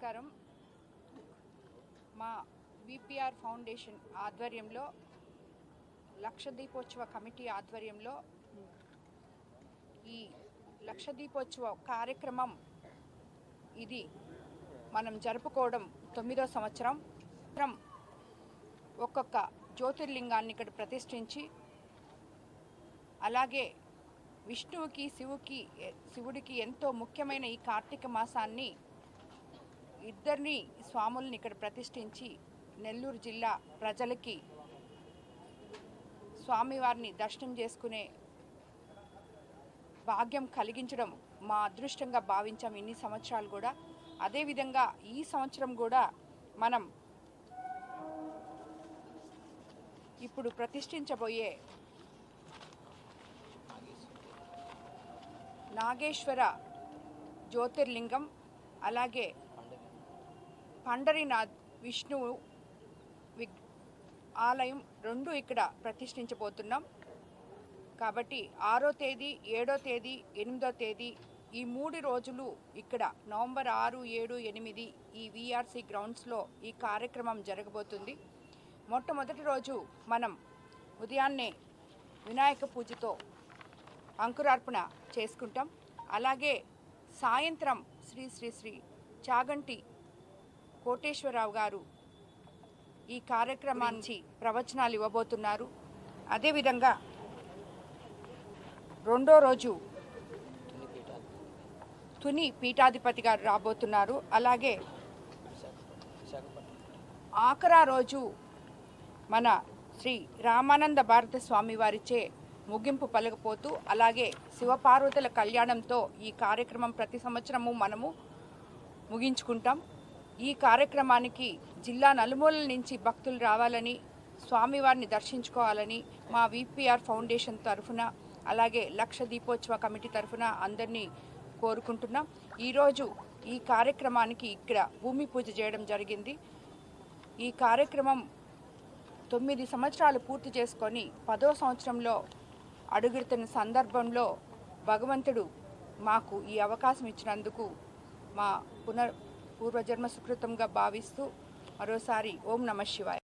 నమస్కారం. మా VPR foundation ఆధ్వర్యంలో లక్షదీపోత్సవ కమిటీ ఆధ్వర్యంలో ఈ లక్షదీపోత్సవ కార్యక్రమం ఇది మనం జరుపుకోవడం 9వ సంవత్సరం. ఒక్కొక్క జ్యోతిర్లింగాన్ని ఇక్కడ ప్రతిష్ఠించి అలాగే విష్ణువుకి శివుడికి ఎంతో ముఖ్యమైన ఈ కార్తీక మాసాన్ని ఇద్దరిని స్వాముల్ని ఇక్కడ ప్రతిష్ఠించి నెల్లూరు జిల్లా ప్రజలకి స్వామివారిని దర్శనం చేసుకునే భాగ్యం కలిగించడం మా అదృష్టంగా భావించాం ఇన్ని సంవత్సరాలు కూడా. అదేవిధంగా ఈ సంవత్సరం కూడా మనం ఇప్పుడు ప్రతిష్ఠించబోయే నాగేశ్వర జ్యోతిర్లింగం అలాగే పండరీనాథ్ విష్ణువు ఆలయం రెండు ఇక్కడ ప్రతిష్ఠించబోతున్నాం. కాబట్టి 6వ తేదీ 7వ తేదీ 8వ తేదీ ఈ 3 రోజులు ఇక్కడ నవంబర్ 6, 7, 8 ఈ విఆర్సి గ్రౌండ్స్లో ఈ కార్యక్రమం జరగబోతుంది. మొట్టమొదటి రోజు మనం ఉదయాన్నే వినాయక పూజతో అంకురార్పణ చేసుకుంటాం. అలాగే సాయంత్రం శ్రీ శ్రీ శ్రీ చాగంటి కోటేశ్వరరావు గారు ఈ కార్యక్రమానికి ప్రవచనాలు ఇవ్వబోతున్నారు. అదేవిధంగా రెండో రోజు తుని పీఠాధిపతి గారు రాబోతున్నారు. అలాగే ఆఖరా రోజు మన శ్రీ రామానంద భారత స్వామి వారిచే ముగింపు పలకపోతూ అలాగే శివపార్వతుల కళ్యాణంతో ఈ కార్యక్రమం ప్రతి సంవత్సరము మనము ముగించుకుంటాం. ఈ కార్యక్రమానికి జిల్లా నలుమూలల నుంచి భక్తులు రావాలని స్వామివారిని దర్శించుకోవాలని మా విపిఆర్ ఫౌండేషన్ తరఫున అలాగే లక్ష దీపోత్సవ కమిటీ తరఫున అందరినీ కోరుకుంటున్నాం. ఈరోజు ఈ కార్యక్రమానికి ఇక్కడ భూమి పూజ చేయడం జరిగింది. ఈ కార్యక్రమం 9 సంవత్సరాలు పూర్తి చేసుకొని 10వ సంవత్సరంలో అడుగుతున్న సందర్భంలో భగవంతుడు మాకు ఈ అవకాశం ఇచ్చినందుకు మా పూర్వజన్మ సుకృతంగా భావిస్తూ మరోసారి ఓం నమః శివాయ.